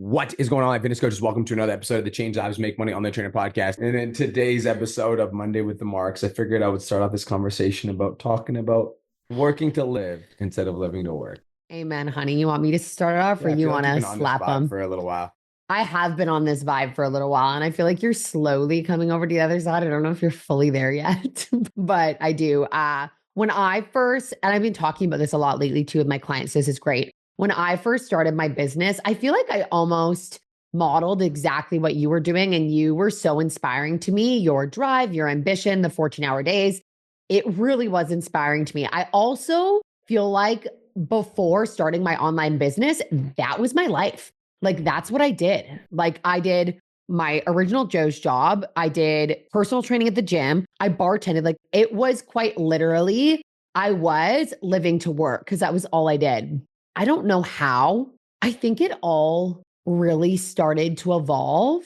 What is going on, fitness coaches? Welcome to another episode of the Change Lives Make Money on the Trainer podcast. And in today's episode of Monday with the Marks, I figured I would start off this conversation about talking about working to live instead of living to work. Amen, honey. You want me to start it off, or you want to slap them for a little while? I have been on this vibe for a little while, and I feel like you're slowly coming over to the other side. I don't know if you're fully there yet, but I do. When I first, and I've been talking about this a lot lately too with my clients, this is great. When I first started my business, I feel like I almost modeled exactly what you were doing, and you were so inspiring to me. Your drive, your ambition, the 14-hour days, it really was inspiring to me. I also feel like before starting my online business, that was my life. Like, that's what I did. Like, I did my original Joe's job. I did personal training at the gym. I bartended. Like, it was quite literally, I was living to work because that was all I did. I don't know how. I think it all really started to evolve.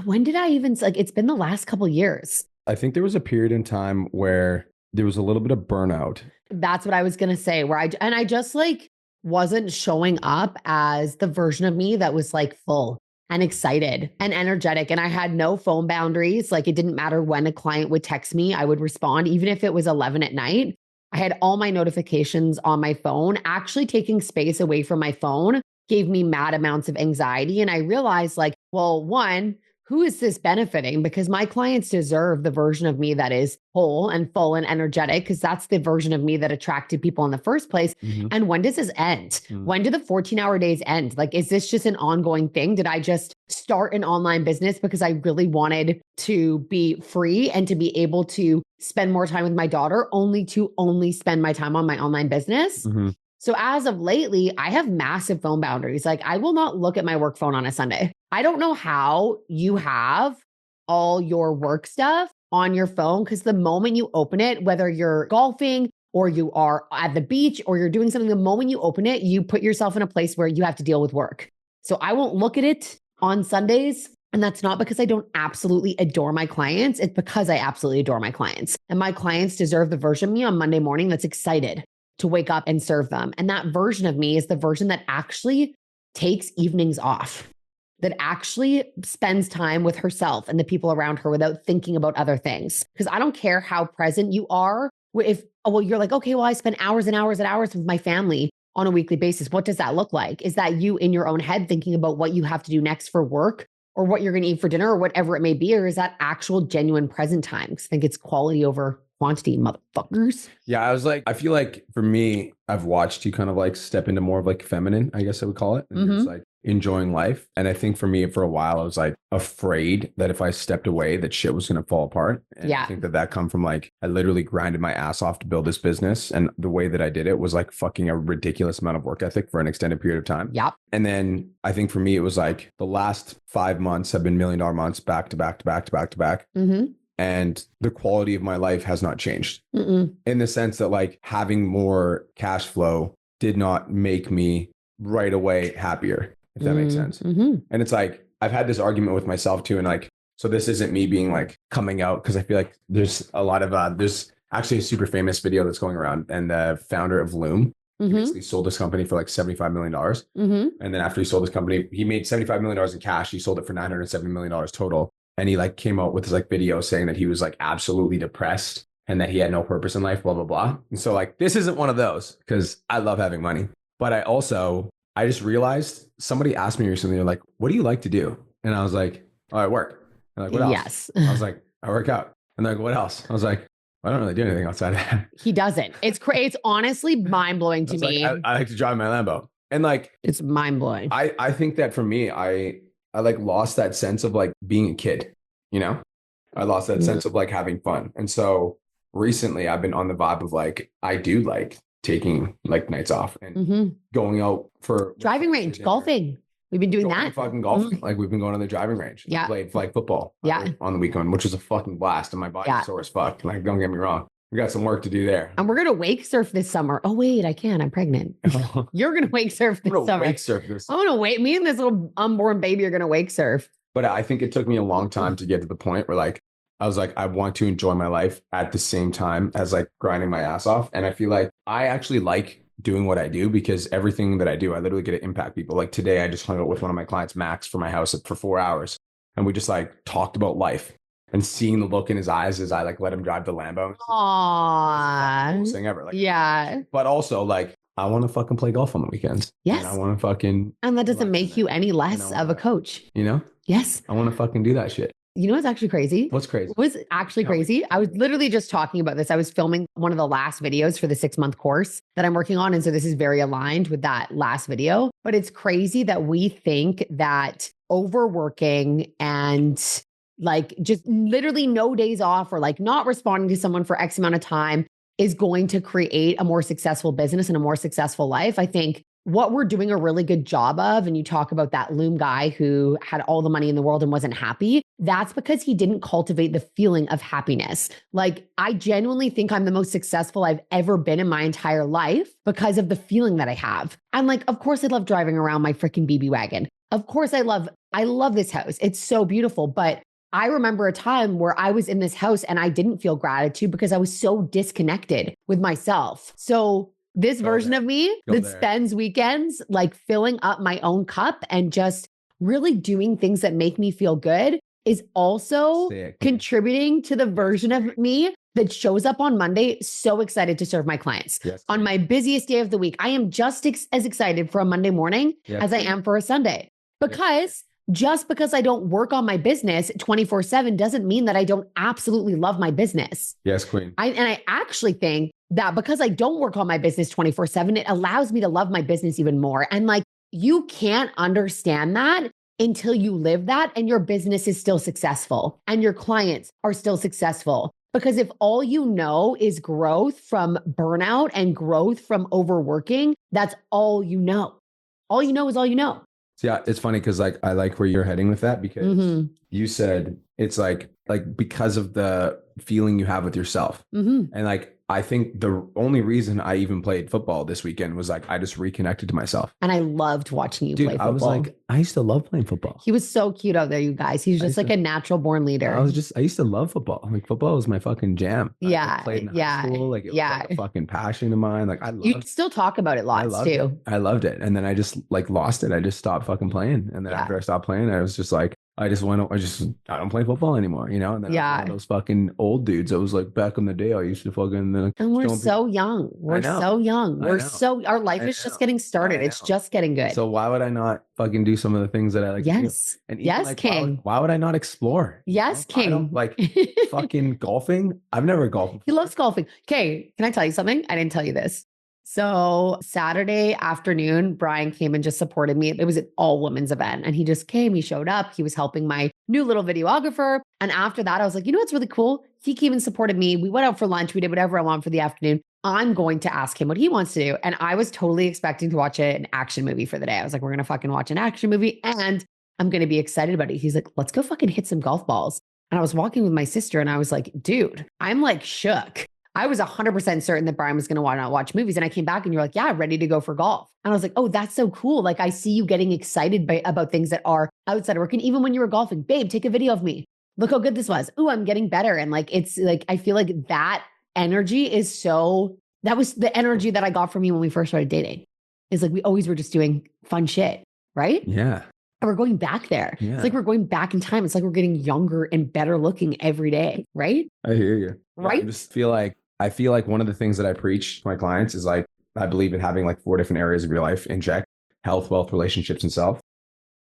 When did I even, like, it's been the last couple of years. I think there was a period in time where there was a little bit of burnout. That's what I was going to say, where I just like wasn't showing up as the version of me that was like full and excited and energetic. And I had no phone boundaries. Like, it didn't matter when a client would text me, I would respond, even if it was 11 at night. I had all my notifications on my phone. Actually taking space away from my phone gave me mad amounts of anxiety. And I realized, like, well, one, who is this benefiting? Because my clients deserve the version of me that is whole and full and energetic, because that's the version of me that attracted people in the first place. Mm-hmm. And when does this end? Mm-hmm. When do the 14-hour days end? Like, is this just an ongoing thing? Did I just start an online business because I really wanted to be free and to be able to spend more time with my daughter, only to spend my time on my online business? Mm-hmm. So as of lately, I have massive phone boundaries. Like, I will not look at my work phone on a Sunday. I don't know how you have all your work stuff on your phone, because the moment you open it, whether you're golfing or you are at the beach or you're doing something, the moment you open it, you put yourself in a place where you have to deal with work. So I won't look at it on Sundays. And that's not because I don't absolutely adore my clients. It's because I absolutely adore my clients. And my clients deserve the version of me on Monday morning that's excited to wake up and serve them. And that version of me is the version that actually takes evenings off, that actually spends time with herself and the people around her without thinking about other things. Because I don't care how present you are. If, you're like, okay, well, I spend hours and hours and hours with my family on a weekly basis. What does that look like? Is that you in your own head thinking about what you have to do next for work, or what you're going to eat for dinner, or whatever it may be? Or is that actual genuine present time? Because I think it's quality over quantity, motherfuckers. Yeah, I feel like for me, I've watched you kind of like step into more of like feminine, I guess I would call it. And just like enjoying life. And I think for me, for a while, I was like afraid that if I stepped away, that shit was going to fall apart. And I think that come from like, I literally grinded my ass off to build this business. And the way that I did it was like fucking a ridiculous amount of work ethic for an extended period of time. Yep. And then I think for me, it was like the last 5 months have been $1 million months back to back to back to back to back. Mm-hmm. And the quality of my life has not changed in the sense that like having more cash flow did not make me right away happier, if that makes sense. Mm-hmm. And it's like, I've had this argument with myself too. And like, so this isn't me being like coming out, because I feel like there's a lot of, there's actually a super famous video that's going around, and the founder of Loom, he basically sold his company for like $75 million. Mm-hmm. And then after he sold his company, he made $75 million in cash. He sold it for $970 million total. And he like came out with this like video saying that he was like absolutely depressed and that he had no purpose in life, blah, blah, blah. And so like, this isn't one of those, because I love having money. But I just realized, somebody asked me recently, they're like, what do you like to do? And I was like, oh, I work. They're like, what else? Yes. I was like, I work out. And they're like, what else? I was like, I don't really do anything outside of that. He doesn't. It's crazy. It's honestly mind blowing to me. Like, I like to drive my Lambo. And like, it's mind blowing. I think that for me, I like lost that sense of like being a kid, you know? I lost that sense of like having fun. And so recently I've been on the vibe of like, I do like taking like nights off and going out for driving range, golfing. We've been doing that. Fucking golfing. Like, we've been going on the driving range. Yeah. Played flag football on the weekend, which was a fucking blast. And my body's sore as fuck. Like, don't get me wrong. We got some work to do there. And we're going to wake surf this summer. Oh, wait, I can't. I'm pregnant. You're going to wake surf this summer. Wake surf this. I'm going to wait. Me and this little unborn baby are going to wake surf. But I think it took me a long time to get to the point where like, I was like, I want to enjoy my life at the same time as like grinding my ass off. And I feel like I actually like doing what I do, because everything that I do, I literally get to impact people. Like today, I just hung out with one of my clients, Max, for my house for 4 hours. And we just like talked about life, and seeing the look in his eyes as I like let him drive the Lambo. Aww. Coolest thing ever. Like, yeah. But also like, I want to fucking play golf on the weekends. Yes. And I want to fucking. And that doesn't make you any less of a coach. You know? Yes. I want to fucking do that shit. You know what's actually crazy? What's crazy? What was actually crazy? I was literally just talking about this. I was filming one of the last videos for the 6-month course that I'm working on. And so this is very aligned with that last video. But it's crazy that we think that overworking and like just literally no days off or like not responding to someone for X amount of time is going to create a more successful business and a more successful life. I think what we're doing a really good job of, and you talk about that Loom guy who had all the money in the world and wasn't happy, that's because he didn't cultivate the feeling of happiness. Like, I genuinely think I'm the most successful I've ever been in my entire life because of the feeling that I have. And like, of course I love driving around my freaking BB wagon. Of course I love this house. It's so beautiful. But I remember a time where I was in this house and I didn't feel gratitude because I was so disconnected with myself. So this version of me that spends weekends like filling up my own cup and just really doing things that make me feel good is also contributing to the version of me that shows up on Monday so excited to serve my clients. Yes. On my busiest day of the week, I am just as excited for a Monday morning as I am for a Sunday. Because just because I don't work on my business 24/7 doesn't mean that I don't absolutely love my business. Yes, queen. I actually think that because I don't work on my business 24/7, it allows me to love my business even more. And like, you can't understand that until you live that and your business is still successful and your clients are still successful. Because if all you know is growth from burnout and growth from overworking, that's all you know. All you know is all you know. Yeah, it's funny because like I like where you're heading with that, because you said it's like because of the feeling you have with yourself. And like, I think the only reason I even played football this weekend was like I just reconnected to myself. And I loved watching you play football. I was like, I used to love playing football. He was so cute out there, you guys. He's just like a natural born leader. I used to love football. Like football was my fucking jam. Yeah. I played in high school. Like it was like a fucking passion of mine. Like I loved You still talk about it lots too. I loved it. And then I just like lost it. I just stopped fucking playing. And then after I stopped playing, I was just like, I don't play football anymore, you know? And then I was one of those fucking old dudes. I was like, back in the day, I used to fucking. And we're so young. We're so young. Our life is just getting started. It's just getting good. So why would I not fucking do some of the things that I like to do? And even, like, King. Why would I not explore? Yes, King. I don't like fucking golfing. I've never golfed before. He loves golfing. Okay, can I tell you something? I didn't tell you this. So Saturday afternoon, Brian came and just supported me. It was an all women's event and he just came, he showed up, he was helping my new little videographer. And after that, I was like, you know what's really cool? He came and supported me. We went out for lunch. We did whatever I want for the afternoon. I'm going to ask him what he wants to do. And I was totally expecting to watch an action movie for the day. I was like, we're going to fucking watch an action movie and I'm going to be excited about it. He's like, let's go fucking hit some golf balls. And I was walking with my sister and I was like, dude, I'm like shook. I was 100% certain that Brian was going to want to watch movies. And I came back and you're like, yeah, ready to go for golf. And I was like, oh, that's so cool. Like I see you getting excited about things that are outside of work. And even when you were golfing, babe, take a video of me. Look how good this was. Ooh, I'm getting better. And like, it's like, I feel like that energy that was the energy that I got from you when we first started dating. It's like, we always were just doing fun shit, right? Yeah. And we're going back there. Yeah. It's like we're going back in time. It's like we're getting younger and better looking every day, right? I hear you. Right? I feel like one of the things that I preach to my clients is like, I believe in having like 4 different areas of your life in check: health, wealth, relationships, and self.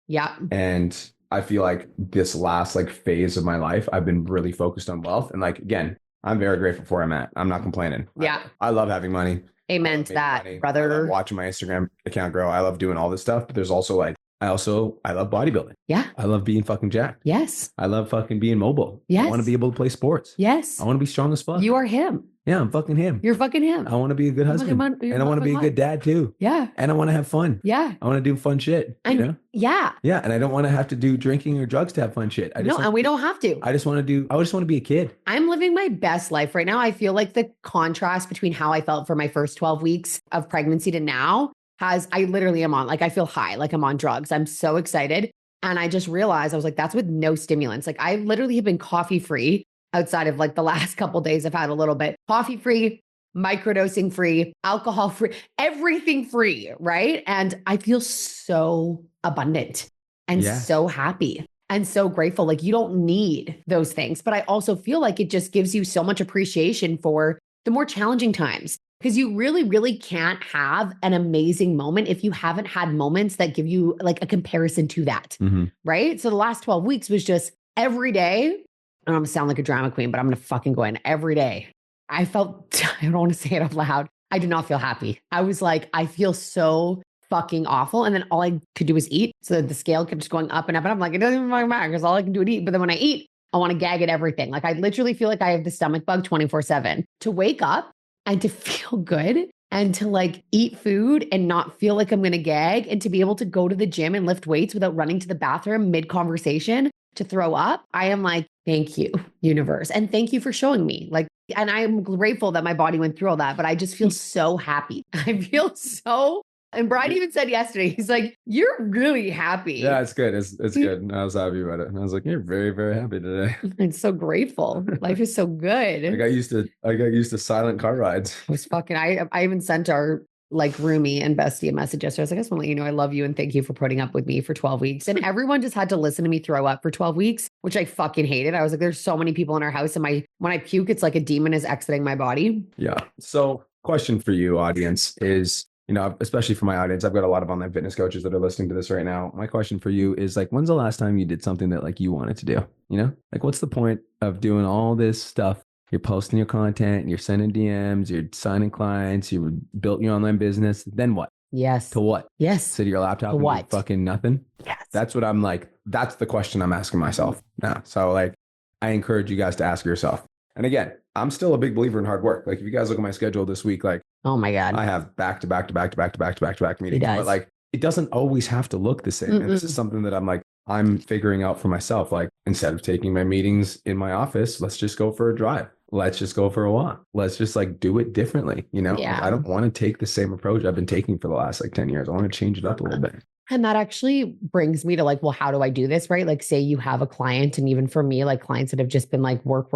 Yeah. And I feel like this last like phase of my life, I've been really focused on wealth. And like, again, I'm very grateful for where I'm at. I'm not complaining. Yeah. I love having money. Amen to that, brother. I love watching my Instagram account grow. I love doing all this stuff, but there's also like, I love bodybuilding. Yeah. I love being fucking jacked. Yes. I love fucking being mobile. Yes. I want to be able to play sports. Yes. I want to be strong as fuck. You are him. Yeah, I'm fucking him. You're fucking him. I want to be a good husband. And I want to be a good dad too. Yeah. And I want to have fun. Yeah. I want to do fun shit. And you know? Yeah. Yeah. And I don't want to have to do drinking or drugs to have fun shit. And we don't have to. I just want to be a kid. I'm living my best life right now. I feel like the contrast between how I felt for my first 12 weeks of pregnancy to now I literally am on, like, I feel high, like I'm on drugs. I'm so excited. And I just realized, I was like, that's with no stimulants. Like I literally have been coffee free outside of like the last couple of days. I've had a little bit coffee free. microdosing free, alcohol free, everything free, right? And I feel so abundant and so happy and so grateful. Like you don't need those things, but I also feel like it just gives you so much appreciation for the more challenging times. Because you really, really can't have an amazing moment if you haven't had moments that give you like a comparison to that, right? So the last 12 weeks was just every day. I don't sound like a drama queen, but I'm going to fucking go in every day. I felt, I don't want to say it out loud. I did not feel happy. I was like, I feel so fucking awful. And then all I could do was eat. So the scale kept just going up and up. And I'm like, it doesn't even fucking matter because all I can do is eat. But then when I eat, I want to gag at everything. Like I literally feel like I have the stomach bug 24/7. To wake up and to feel good and to like eat food and not feel like I'm going to gag and to be able to go to the gym and lift weights without running to the bathroom mid-conversation to throw up. I am like, thank you, universe. And thank you for showing me. Like, and I'm grateful that my body went through all that, but I just feel so happy. I feel so. And Brian even said yesterday, he's like, you're really happy. Yeah, it's good. It's good. And I was happy about it. And I was like, you're very, very happy today. I'm so grateful. Life is so good. I got used to silent car rides. It was fucking, I even sent our like roomie and bestie a message yesterday. I was like, I just want to let you know I love you and thank you for putting up with me for 12 weeks. And everyone just had to listen to me throw up for 12 weeks, which I fucking hated. I was like, there's so many people in our house and when I puke, it's like a demon is exiting my body. Yeah. So question for you, audience, is, you know, especially for my audience, I've got a lot of online fitness coaches that are listening to this right now. My question for you is like, when's the last time you did something that like you wanted to do? You know, like what's the point of doing all this stuff? You're posting your content, you're sending DMs, you're signing clients, you built your online business. Then what? Yes. To what? Yes. Sit at your laptop and do fucking nothing? Yes. That's what I'm like. That's the question I'm asking myself now. So like, I encourage you guys to ask yourself. And again, I'm still a big believer in hard work. Like if you guys look at my schedule this week, like, oh my God, I have back to back meetings, but like, it doesn't always have to look the same. And this is something that I'm figuring out for myself. Like instead of taking my meetings in my office, let's just go for a drive. Let's just go for a walk. Let's just like do it differently. You know, like, I don't want to take the same approach I've been taking for the last like 10 years. I want to change it up a little bit. And that actually brings me to like, well, how do I do this? Right? Like say you have a client, and even for me, like clients that have just been like work.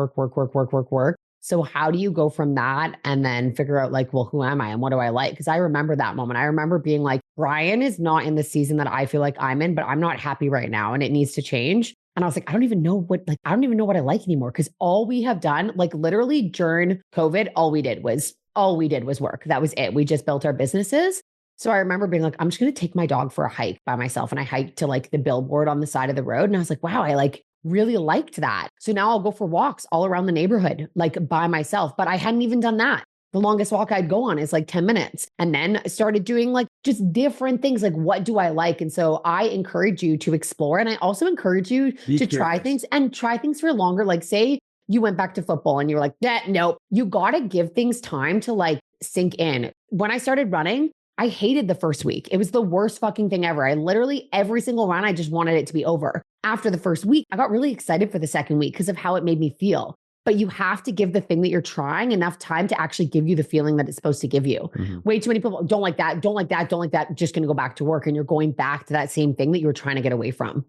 So how do you go from that and then figure out like, well, who am I and what do I like? Because I remember that moment. I remember being like, Brian is not in the season that I feel like I'm in, but I'm not happy right now and it needs to change. And I was like, I don't even know what I like anymore. Because all we have done, like literally during COVID, all we did was work. That was it. We just built our businesses. So I remember being like, I'm just going to take my dog for a hike by myself. And I hiked to like the billboard on the side of the road. And I was like, wow, I like really liked that. So now I'll go for walks all around the neighborhood, like by myself. But I hadn't even done that. The longest walk I'd go on is like 10 minutes. And then I started doing like just different things. Like, what do I like? And so I encourage you to explore. And I also encourage you to try things and try things for longer. Like say you went back to football and you were like, nope, you got to give things time to like sink in. When I started running, I hated the first week. It was the worst fucking thing ever. I literally, every single run, I just wanted it to be over. After the first week, I got really excited for the second week because of how it made me feel. But you have to give the thing that you're trying enough time to actually give you the feeling that it's supposed to give you. Way too many people don't like that, just going to go back to work. And you're going back to that same thing that you were trying to get away from.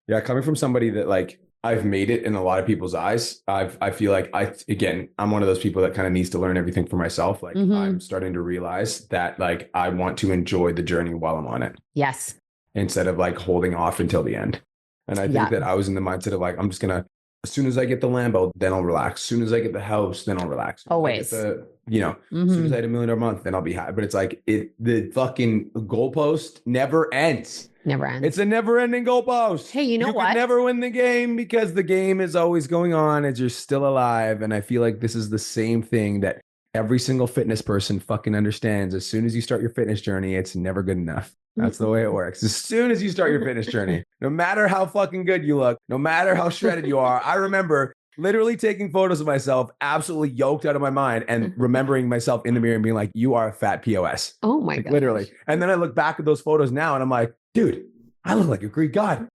Yeah. Coming from somebody that like, I've made it in a lot of people's eyes. I feel like I'm one of those people that kind of needs to learn everything for myself. Like I'm starting to realize that like, I want to enjoy the journey while I'm on it. Yes. Instead of like holding off until the end. And I think that I was in the mindset of like, I'm just going to, as soon as I get the Lambo, then I'll relax. As soon as I get the house, then I'll relax. Always. As soon as I hit $1 million a month, then I'll be happy. But it's like the fucking goalpost never ends. Never ends. It's a never ending goalpost. Hey, you know what? You can never win the game because the game is always going on as you're still alive. And I feel like this is the same thing that every single fitness person fucking understands. As soon as you start your fitness journey, it's never good enough. That's the way it works. As soon as you start your fitness journey, no matter how fucking good you look, no matter how shredded you are, I remember literally taking photos of myself absolutely yoked out of my mind and remembering myself in the mirror and being like, you are a fat POS. Oh my God. Literally. And then I look back at those photos now and I'm like, dude, I look like a Greek god.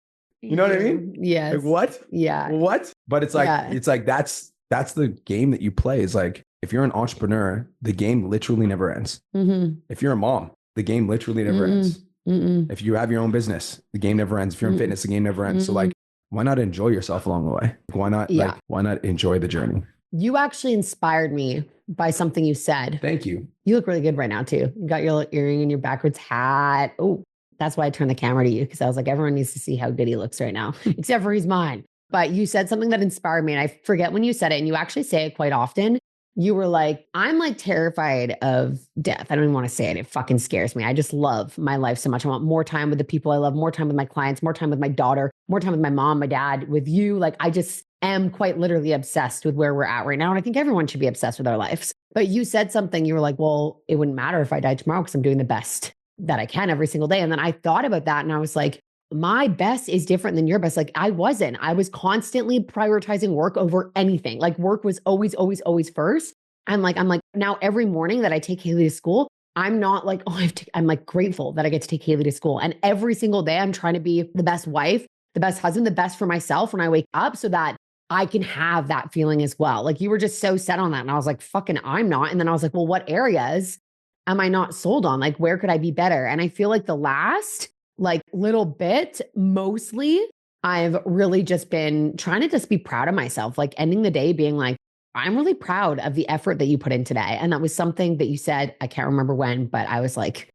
You know what I mean? Yes. Like, what? Yeah. What? But it's like, that's the game that you play. Is like, if you're an entrepreneur, the game literally never ends. If you're a mom, the game literally never ends. If you have your own business, the game never ends. If you're in fitness, the game never ends. So like, why not enjoy yourself along the way? Why not enjoy the journey? You actually inspired me by something you said. Thank you. You look really good right now too. You got your little earring and your backwards hat. Oh, that's why I turned the camera to you, because I was like, everyone needs to see how good he looks right now, except for he's mine. But you said something that inspired me, and I forget when you said it, and you actually say it quite often. You were like, I'm like terrified of death. I don't even want to say it. It fucking scares me. I just love my life so much. I want more time with the people I love, more time with my clients, more time with my daughter, more time with my mom, my dad, with you. Like, I just am quite literally obsessed with where we're at right now. And I think everyone should be obsessed with our lives. But you said something, you were like, well, it wouldn't matter if I died tomorrow because I'm doing the best that I can every single day. And then I thought about that and I was like, my best is different than your best. Like I was constantly prioritizing work over anything. Like work was always, always, always first. I'm like, now every morning that I take Haley to school, I'm not like, I'm like grateful that I get to take Haley to school. And every single day I'm trying to be the best wife, the best husband, the best for myself when I wake up so that I can have that feeling as well. Like you were just so set on that. And I was like, fucking, I'm not. And then I was like, well, what areas am I not sold on? Like, where could I be better? And I feel like the last like little bit, mostly I've really just been trying to just be proud of myself, like ending the day being like, I'm really proud of the effort that you put in today. And that was something that you said, I can't remember when, but I was like,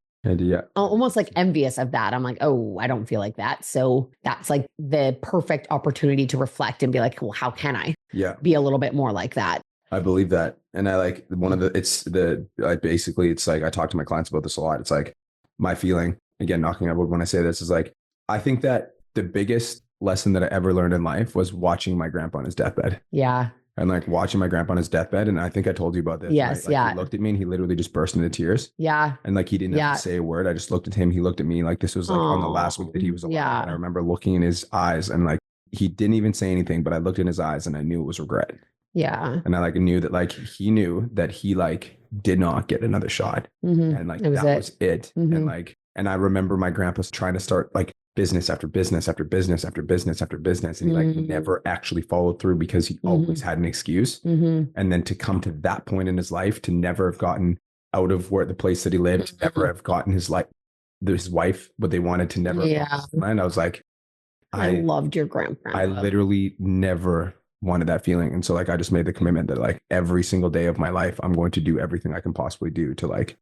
almost like envious of that. I'm like, oh, I don't feel like that. So that's like the perfect opportunity to reflect and be like, well, how can I be a little bit more like that? I believe that. And I like it's like, I talk to my clients about this a lot. It's like my feeling, again, knocking on wood when I say this, is like, I think that the biggest lesson that I ever learned in life was watching my grandpa on his deathbed. Yeah. And like watching my grandpa on his deathbed. And I think I told you about this. Yes. Right? Like, he looked at me and he literally just burst into tears. Yeah. And like, he didn't have to say a word. I just looked at him. He looked at me like this was like on the last week that he was alive. Yeah. And I remember looking in his eyes and like, he didn't even say anything, but I looked in his eyes and I knew it was regret. Yeah. And I like knew that like, he knew that he like did not get another shot. Mm-hmm. And like, that was it. Mm-hmm. And like, and I remember my grandpa's trying to start like business after business after business after business after business. And he like never actually followed through because he always had an excuse. Mm-hmm. And then to come to that point in his life, to never have gotten out of where the place that he lived, to never have gotten his wife, what they wanted, to never. And I was like, I loved your grandpa. I literally never wanted that feeling. And so like, I just made the commitment that like every single day of my life, I'm going to do everything I can possibly do to like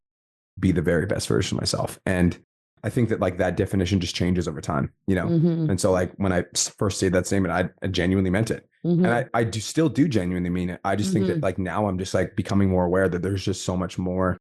be the very best version of myself. And I think that like that definition just changes over time, you know? Mm-hmm. And so like when I first said that statement, I genuinely meant it. Mm-hmm. And I still do genuinely mean it. I just think that like now I'm just like becoming more aware that there's just so much more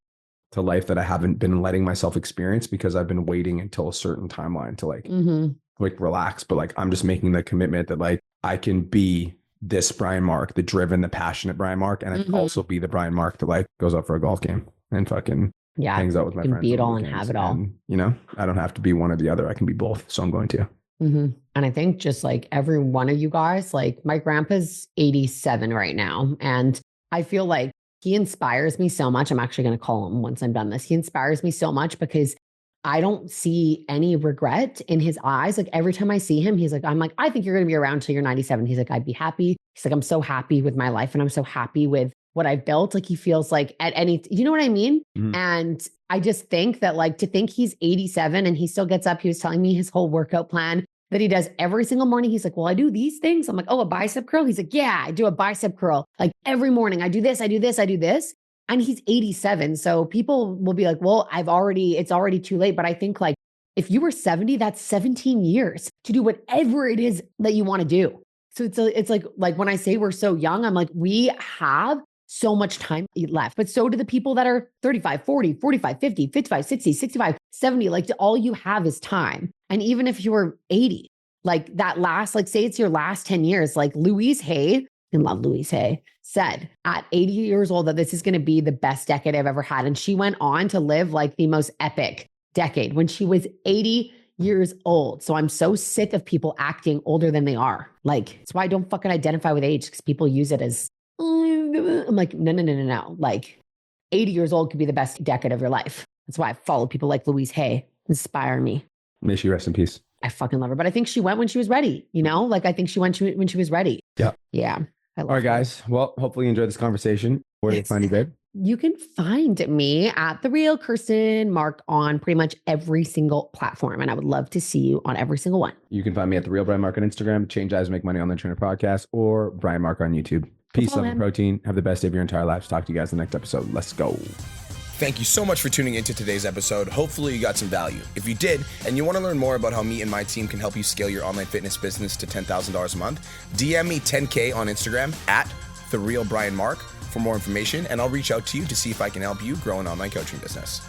to life that I haven't been letting myself experience because I've been waiting until a certain timeline to like relax. But like, I'm just making the commitment that like, I can be this Brian Mark, the driven, the passionate Brian Mark. And I can also be the Brian Mark that like goes out for a golf game and fucking hangs out with my friends. Be it all and have it all. And, you know, I don't have to be one or the other. I can be both. So I'm going to. Mm-hmm. And I think just like every one of you guys, like my grandpa's 87 right now. And I feel like he inspires me so much. I'm actually going to call him once I'm done this. He inspires me so much because I don't see any regret in his eyes. Like every time I see him, he's like, I'm like, I think you're going to be around till you're 97. He's like, I'd be happy. He's like, I'm so happy with my life and I'm so happy with what I've built. Like he feels like at any, you know what I mean? Mm-hmm. And I just think that like to think he's 87 and he still gets up, he was telling me his whole workout plan that he does every single morning. He's like, well, I do these things. I'm like, oh, a bicep curl? He's like, yeah, I do a bicep curl. Like every morning I do this, I do this, I do this. And he's 87. So people will be like, well, it's already too late. But I think like if you were 70, that's 17 years to do whatever it is that you want to do. So it's like when I say we're so young, I'm like, we have so much time left, but so do the people that are 35, 40, 45, 50, 55, 60, 65, 70, like all you have is time. And even if you were 80, like that last, like say it's your last 10 years, like Louise Hay, I love Louise Hay, said at 80 years old that this is going to be the best decade I've ever had. And she went on to live like the most epic decade when she was 80 years old. So I'm so sick of people acting older than they are. Like, that's why I don't fucking identify with age, because people use it as, I'm like, no. Like 80 years old could be the best decade of your life. That's why I follow people like Louise Hay, inspire me. May she rest in peace. I fucking love her. But I think she went when she was ready, you know? Like I think she went when she was ready. Yeah. Yeah. All right, guys. Well, hopefully you enjoyed this conversation. Where do you find you, babe? You can find me at The Real Kirsten Mark on pretty much every single platform. And I would love to see you on every single one. You can find me at The Real Brian Mark on Instagram, Change Eyes Make Money on the Trainer podcast, or Brian Mark on YouTube. Peace, love, and protein. Have the best day of your entire lives. Talk to you guys in the next episode. Let's go. Thank you so much for tuning into today's episode. Hopefully you got some value. If you did, and you want to learn more about how me and my team can help you scale your online fitness business to $10,000 a month, DM me 10K on Instagram at TheRealBrianMark for more information, and I'll reach out to you to see if I can help you grow an online coaching business.